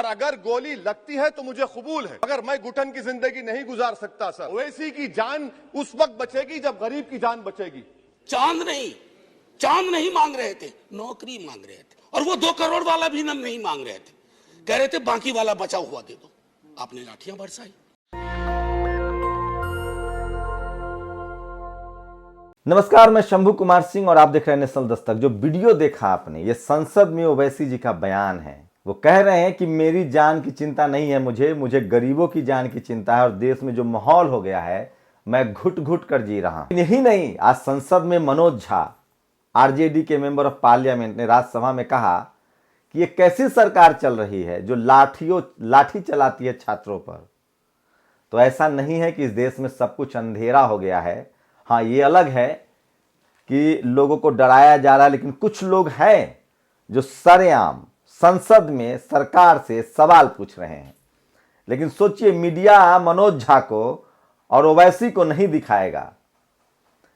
और अगर गोली लगती है तो मुझे कबूल है, मगर मैं घुटन की जिंदगी नहीं गुजार सकता सर। ओवैसी की जान उस वक्त बचेगी जब गरीब की जान बचेगी। चांद नहीं मांग रहे थे, नौकरी मांग रहे थे, और वो 2 करोड़ वाला भी नहीं मांग रहे थे, कह रहे थे बाकी वाला बचा हुआ दे दो। आपने लाठियां बरसाई। नमस्कार, मैं शंभू कुमार सिंह और आप देख रहे हैं नेशनल दस्तक। जो वीडियो देखा आपने, ये संसद में ओवैसी जी का बयान है। वो कह रहे हैं कि मेरी जान की चिंता नहीं है, मुझे गरीबों की जान की चिंता है, और देश में जो माहौल हो गया है मैं घुट घुट कर जी रहा हूं। यही नहीं, आज संसद में मनोज झा, आरजेडी के मेंबर ऑफ पार्लियामेंट, ने राज्यसभा में कहा कि ये कैसी सरकार चल रही है जो लाठी चलाती है छात्रों पर। तो ऐसा नहीं है कि इस देश में सब कुछ अंधेरा हो गया है। हाँ, ये अलग है कि लोगों को डराया जा रहा है, लेकिन कुछ लोग हैं जो सरेआम संसद में सरकार से सवाल पूछ रहे हैं। लेकिन सोचिए, मीडिया मनोज झा को और ओवैसी को नहीं दिखाएगा,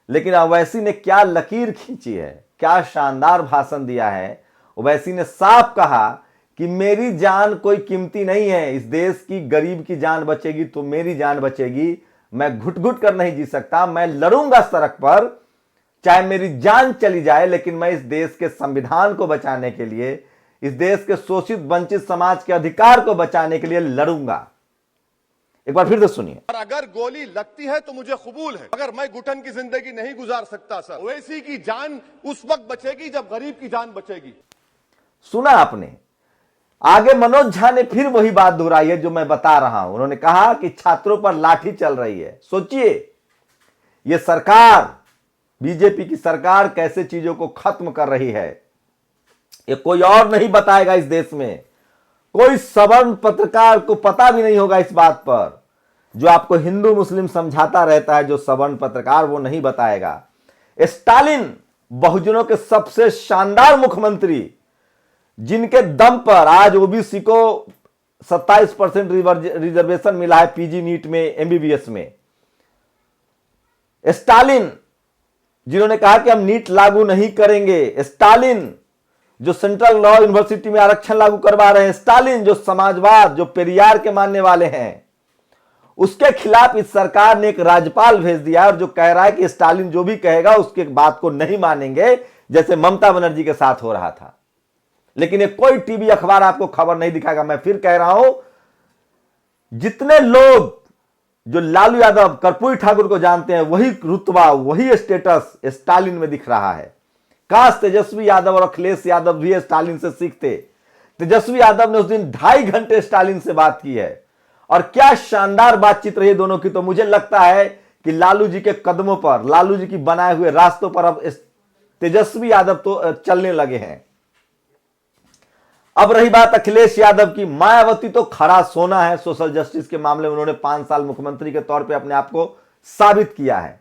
लेकिन ओवैसी ने क्या लकीर खींची है, क्या शानदार भाषण दिया है। ओवैसी ने साफ कहा कि मेरी जान कोई कीमती नहीं है, इस देश की गरीब की जान बचेगी तो मेरी जान बचेगी। मैं घुट घुट कर नहीं जी सकता, मैं लड़ूंगा सड़क पर, चाहे मेरी जान चली जाए, लेकिन मैं इस देश के संविधान को बचाने के लिए, इस देश के शोषित वंचित समाज के अधिकार को बचाने के लिए लड़ूंगा। एक बार फिर से सुनिए। और अगर गोली लगती है तो मुझे कबूल है, मगर मैं घुटन की जिंदगी नहीं गुजार सकता सर। ओवैसी की जान उस वक्त बचेगी जब गरीब की जान बचेगी। सुना आपने। आगे मनोज झा ने फिर वही बात दोहराई है जो मैं बता रहा हूं। उन्होंने कहा कि छात्रों पर लाठी चल रही है। सोचिए, यह सरकार, बीजेपी की सरकार कैसे चीजों को खत्म कर रही है, ये कोई और नहीं बताएगा। इस देश में कोई सवर्ण पत्रकार को पता भी नहीं होगा इस बात पर। जो आपको हिंदू मुस्लिम समझाता रहता है जो सवर्ण पत्रकार, वो नहीं बताएगा। स्टालिन, बहुजनों के सबसे शानदार मुख्यमंत्री, जिनके दम पर आज ओबीसी को 27% रिजर्वेशन मिला है पीजी नीट में, एमबीबीएस में। स्टालिन, जिन्होंने कहा कि हम नीट लागू नहीं करेंगे। स्टालिन, जो सेंट्रल लॉ यूनिवर्सिटी में आरक्षण लागू करवा रहे हैं। स्टालिन, जो समाजवाद, जो पेरियार के मानने वाले हैं, उसके खिलाफ इस सरकार ने एक राज्यपाल भेज दिया और जो कह रहा है कि स्टालिन जो भी कहेगा उसके बात को नहीं मानेंगे, जैसे ममता बनर्जी के साथ हो रहा था। लेकिन ये कोई टीवी अखबार आपको खबर नहीं दिखाएगा। मैं फिर कह रहा हूं, जितने लोग जो लालू यादव, कर्पूरी ठाकुर को जानते हैं, वही रुतबा, वही स्टेटस स्टालिन में दिख रहा है। काश तेजस्वी यादव और अखिलेश यादव भी स्टालिन से सीखते। तेजस्वी यादव ने उस दिन 2.5 घंटे स्टालिन से बात की है, और क्या शानदार बातचीत रही दोनों की। तो मुझे लगता है कि लालू जी के कदमों पर, लालू जी की बनाए हुए रास्तों पर अब तेजस्वी यादव तो चलने लगे हैं। अब रही बात अखिलेश यादव की, मायावती तो खरा सोना है सोशल जस्टिस के मामले में। उन्होंने 5 साल मुख्यमंत्री के तौर पे अपने आप को साबित किया है।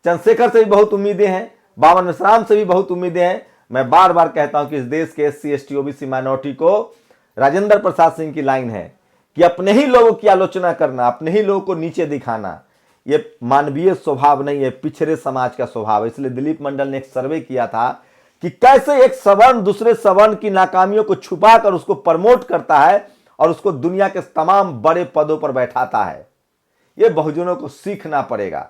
चंद्रशेखर से भी बहुत उम्मीदें हैं, बावन मिश्राम से भी बहुत उम्मीदें हैं। मैं बार बार कहता हूं कि इस देश के SC ST OBC माइनॉरिटी को राजेंद्र प्रसाद सिंह की लाइन है कि अपने ही लोगों की आलोचना करना, अपने ही लोगों को नीचे दिखाना, यह मानवीय स्वभाव नहीं है, पिछड़े समाज का स्वभाव है। इसलिए दिलीप मंडल ने एक सर्वे किया था कि कैसे एक सवर्ण दूसरे सवर्ण की नाकामियों को छुपाकर उसको प्रमोट करता है और उसको दुनिया के तमाम बड़े पदों पर बैठाता है। यह बहुजनों को सीखना पड़ेगा।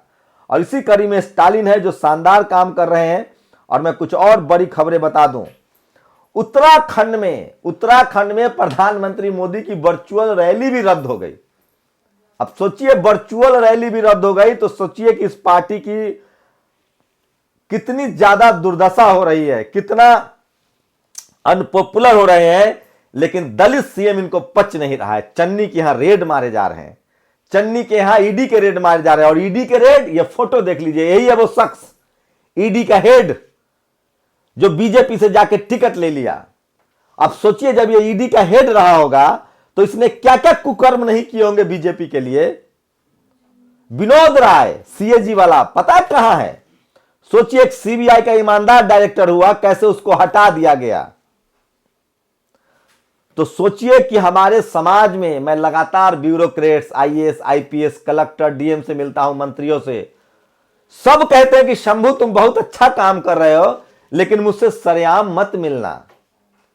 और इसी कड़ी में स्टालिन है जो शानदार काम कर रहे हैं। और मैं कुछ और बड़ी खबरें बता दूं। उत्तराखंड में प्रधानमंत्री मोदी की वर्चुअल रैली भी रद्द हो गई। अब सोचिए, वर्चुअल रैली भी रद्द हो गई तो सोचिए कि इस पार्टी की कितनी ज्यादा दुर्दशा हो रही है, कितना अनपॉपुलर हो रहे हैं। लेकिन दलित सीएम इनको पच नहीं रहा है। चन्नी के यहां रेड मारे जा रहे हैं, चन्नी के यहां ईडी के रेड मारे जा रहे हैं। और ईडी के रेड, ये फोटो देख लीजिए, यही है वो शख्स, ईडी का हेड, जो बीजेपी से जाके टिकट ले लिया। अब सोचिए, जब ये ईडी का हेड रहा होगा तो इसने क्या क्या कुकर्म नहीं किए होंगे बीजेपी के लिए। विनोद राय, सीएजी वाला, पता है कहां है? सोचिए, एक सीबीआई का ईमानदार डायरेक्टर हुआ, कैसे उसको हटा दिया गया। तो सोचिए कि हमारे समाज में, मैं लगातार bureaucrats, IAS, IPS, collector, DM से मिलता हूं, मंत्रियों से, सब कहते हैं कि शंभू तुम बहुत अच्छा काम कर रहे हो, लेकिन मुझसे सरेआम मत मिलना।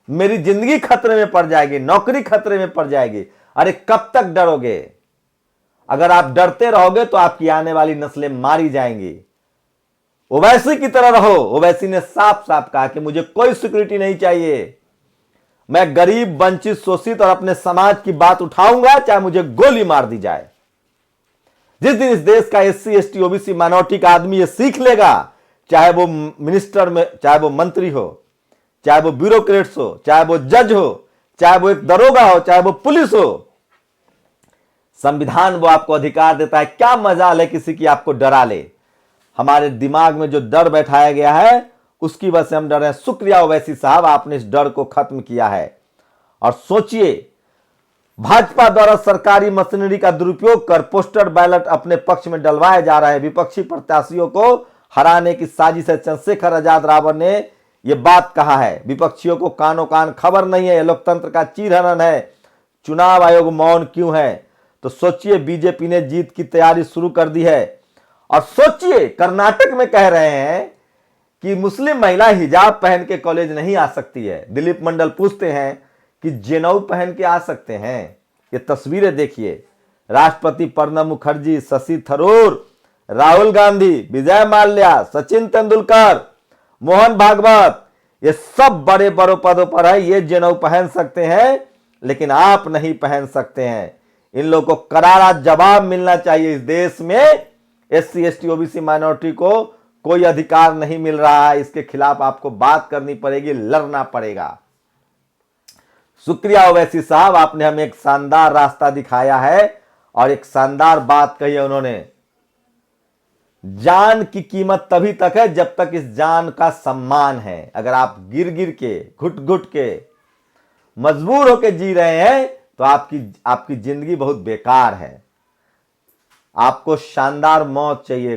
मेरी जिंदगी खतरे में पड़ जाएगी, नौकरी खतरे में पड़ जाएगी। अरे कब तक डरोगे? अगर आप डरते रहोगे तो आपकी आने वाली नस्लें मारी जाएंगी। ओवैसी की तरह रहो। ओवैसी ने साफ साफ कहा कि मुझे कोई सिक्योरिटी नहीं चाहिए, मैं गरीब, वंचित, शोषित और अपने समाज की बात उठाऊंगा, चाहे मुझे गोली मार दी जाए। जिस दिन इस देश का एससी, एसटी, ओबीसी, माइनॉरिटी का आदमी ये सीख लेगा, चाहे वो मिनिस्टर में, चाहे वो मंत्री हो, चाहे वो ब्यूरोक्रेट्स हो, चाहे वो जज हो, चाहे वो एक दरोगा हो, चाहे वो पुलिस हो, संविधान वो आपको अधिकार देता है। क्या मजाल है किसी की आपको डरा ले? हमारे दिमाग में जो डर बैठाया गया है उसकी वजह से हम डर रहे हैं। शुक्रिया ओवैसी साहब, आपने इस डर को खत्म किया है। और सोचिए, भाजपा द्वारा सरकारी मशीनरी का दुरुपयोग कर पोस्टर बैलेट अपने पक्ष में डलवाए जा रहे हैं। विपक्षी प्रत्याशियों को हराने की साजिश है। चंद्रशेखर आजाद रावण ने यह बात कहा है। विपक्षियों को कानों कान खबर नहीं है, लोकतंत्र का चीरहरण है, चुनाव आयोग मौन क्यों है? तो सोचिए, बीजेपी ने जीत की तैयारी शुरू कर दी है। और सोचिए, कर्नाटक में कह रहे हैं कि मुस्लिम महिला हिजाब पहन के कॉलेज नहीं आ सकती है। दिलीप मंडल पूछते हैं कि जेनऊ पहन के आ सकते हैं? ये तस्वीरें देखिए, राष्ट्रपति प्रणब मुखर्जी, शशि थरूर, राहुल गांधी, विजय माल्या, सचिन तेंदुलकर, मोहन भागवत, ये सब बड़े बड़े पदों पर है। ये जेनऊ पहन सकते हैं, लेकिन आप नहीं पहन सकते हैं। इन लोगों को करारा जवाब मिलना चाहिए। इस देश में एससी, एसटी, ओबीसी, माइनॉरिटी को कोई अधिकार नहीं मिल रहा है। इसके खिलाफ आपको बात करनी पड़ेगी, लड़ना पड़ेगा। शुक्रिया ओवैसी साहब, आपने हमें एक शानदार रास्ता दिखाया है और एक शानदार बात कही है उन्होंने। जान की कीमत तभी तक है जब तक इस जान का सम्मान है। अगर आप गिर गिर के, घुट घुट के, मजबूर होकर जी रहे हैं तो आपकी जिंदगी बहुत बेकार है। आपको शानदार मौत चाहिए।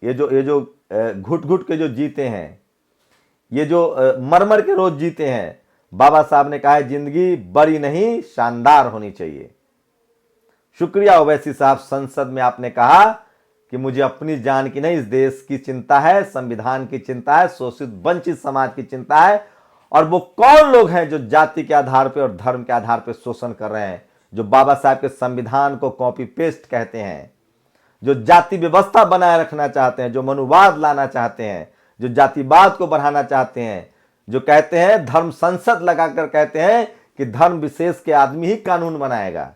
ये जो घुट घुट के जो जीते हैं, ये जो मरमर के रोज जीते हैं, बाबा साहब ने कहा है जिंदगी बड़ी नहीं शानदार होनी चाहिए। शुक्रिया ओवैसी साहब, संसद में आपने कहा कि मुझे अपनी जान की नहीं, इस देश की चिंता है, संविधान की चिंता है, शोषित वंचित समाज की चिंता है। और वो कौन लोग हैं जो जाति के आधार पर और धर्म के आधार पर शोषण कर रहे हैं, जो बाबा साहब के संविधान को कॉपी पेस्ट कहते हैं, जो जाति व्यवस्था बनाए रखना चाहते हैं, जो मनुवाद लाना चाहते हैं, जो जातिवाद को बढ़ाना चाहते हैं, जो कहते हैं धर्म संसद लगाकर कहते हैं कि धर्म विशेष के आदमी ही कानून बनाएगा।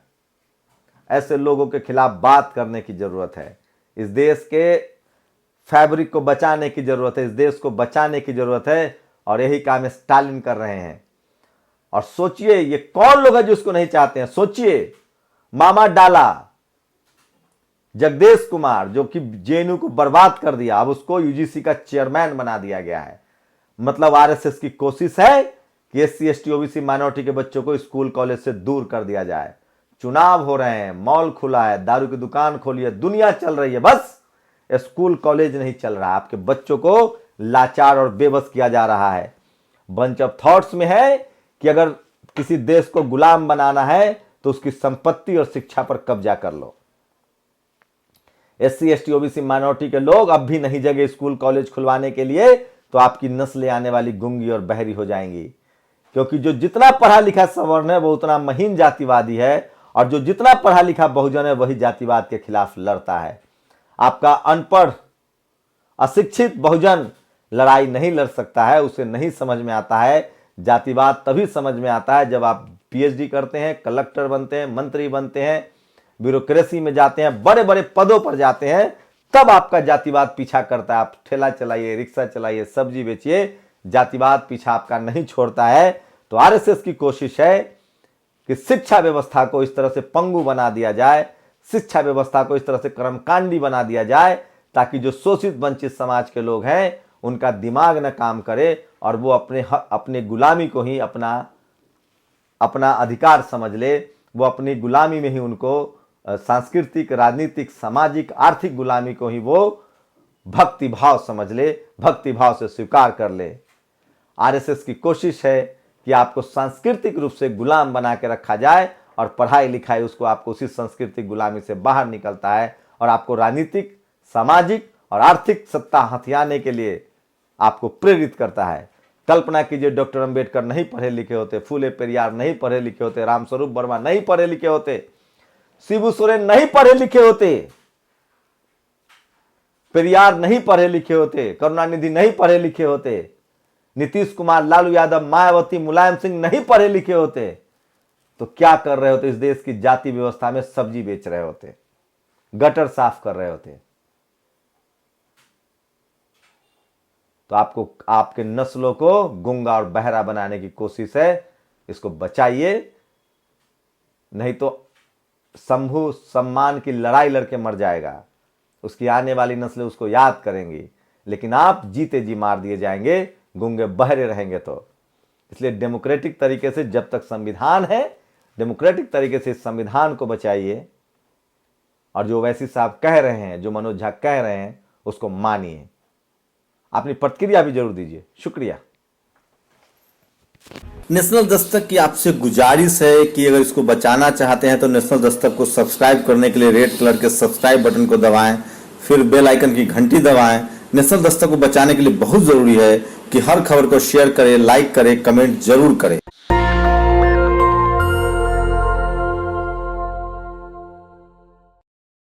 ऐसे लोगों के खिलाफ बात करने की जरूरत है। इस देश के फैब्रिक को बचाने की जरूरत है, इस देश को बचाने की जरूरत है। और यही काम स्टालिन कर रहे हैं। और सोचिए, ये कौन लोग हैं जो इसको नहीं चाहते हैं? सोचिए, मामा डाला जगदेश कुमार, जो कि जेएनयू को बर्बाद कर दिया, अब उसको यूजीसी का चेयरमैन बना दिया गया है। मतलब आरएसएस की कोशिश है कि एससी, एसटी, ओबीसी, माइनॉरिटी के बच्चों को स्कूल कॉलेज से दूर कर दिया जाए। चुनाव हो रहे हैं, मॉल खुला है, दारू की दुकान खोली है, दुनिया चल रही है, बस स्कूल कॉलेज नहीं चल रहा। आपके बच्चों को लाचार और बेबस किया जा रहा है। बंच ऑफ थॉट्स में है कि अगर किसी देश को गुलाम बनाना है तो उसकी संपत्ति और शिक्षा पर कब्जा कर लो। एससी, एसटी, ओबीसी, माइनॉरिटी के लोग अब भी नहीं जगे स्कूल कॉलेज खुलवाने के लिए, तो आपकी नस्लें आने वाली गूंगी और बहरी हो जाएंगी। क्योंकि जो जितना पढ़ा लिखा सवर्ण है वो उतना महीन जातिवादी है, और जो जितना पढ़ा लिखा बहुजन है वही जातिवाद के खिलाफ लड़ता है। आपका अनपढ़ अशिक्षित बहुजन लड़ाई नहीं लड़ सकता है, उसे नहीं समझ में आता है। जातिवाद तभी समझ में आता है जब आप पीएचडी करते हैं, कलेक्टर बनते हैं, मंत्री बनते हैं, ब्यूरोक्रेसी में जाते हैं, बड़े बड़े पदों पर जाते हैं, तब आपका जातिवाद पीछा करता है। आप ठेला चलाइए, रिक्शा चलाइए, सब्जी बेचिए, जातिवाद पीछा आपका नहीं छोड़ता है। तो आरएसएस की कोशिश है कि शिक्षा व्यवस्था को इस तरह से पंगु बना दिया जाए, शिक्षा व्यवस्था को इस तरह से कर्मकांडी बना दिया जाए, ताकि जो शोषित वंचित समाज के लोग हैं उनका दिमाग न काम करे और वो अपने गुलामी को ही अपना अधिकार समझ ले। वो अपनी गुलामी में ही उनको सांस्कृतिक, राजनीतिक, सामाजिक, आर्थिक गुलामी को ही वो भक्ति भाव समझ ले, भक्ति भाव से स्वीकार कर ले। आरएसएस की कोशिश है कि आपको सांस्कृतिक रूप से गुलाम बना के रखा जाए, और पढ़ाई लिखाई उसको आपको उसी सांस्कृतिक गुलामी से बाहर निकलता है और आपको राजनीतिक, सामाजिक और आर्थिक सत्ता हथियाने के लिए आपको प्रेरित करता है। कल्पना कीजिए डॉक्टर अंबेडकर नहीं पढ़े लिखे होते, फूले पेरियार नहीं पढ़े लिखे होते, रामस्वरूप वर्मा नहीं पढ़े लिखे होते, शिबू सोरेन नहीं पढ़े लिखे होते, पेरियार नहीं पढ़े लिखे होते, करुणानिधि नहीं पढ़े लिखे होते, नीतीश कुमार, लालू यादव, मायावती, मुलायम सिंह नहीं पढ़े लिखे होते, तो क्या कर रहे होते? इस देश की जाति व्यवस्था में सब्जी बेच रहे होते, गटर साफ कर रहे होते। तो आपको, आपके नस्लों को गूंगा और बहरा बनाने की कोशिश है, इसको बचाइए, नहीं तो शंभू सम्मान की लड़ाई लड़के मर जाएगा। उसकी आने वाली नस्लें उसको याद करेंगी, लेकिन आप जीते जी मार दिए जाएंगे, गूंगे बहरे रहेंगे। तो इसलिए डेमोक्रेटिक तरीके से, जब तक संविधान है, डेमोक्रेटिक तरीके से इस संविधान को बचाइए, और जो ओवैसी साहब कह रहे हैं, जो मनोज झा कह रहे हैं, उसको मानिए। अपनी प्रतिक्रिया भी जरूर दीजिए। शुक्रिया। नेशनल दस्तक की आपसे गुजारिश है कि अगर इसको बचाना चाहते हैं तो नेशनल दस्तक को सब्सक्राइब करने के लिए रेड कलर के सब्सक्राइब बटन को दबाएं, फिर बेल आइकन की घंटी दबाएं। नेशनल दस्तक को बचाने के लिए बहुत जरूरी है कि हर खबर को शेयर करें, लाइक करें, कमेंट जरूर करें।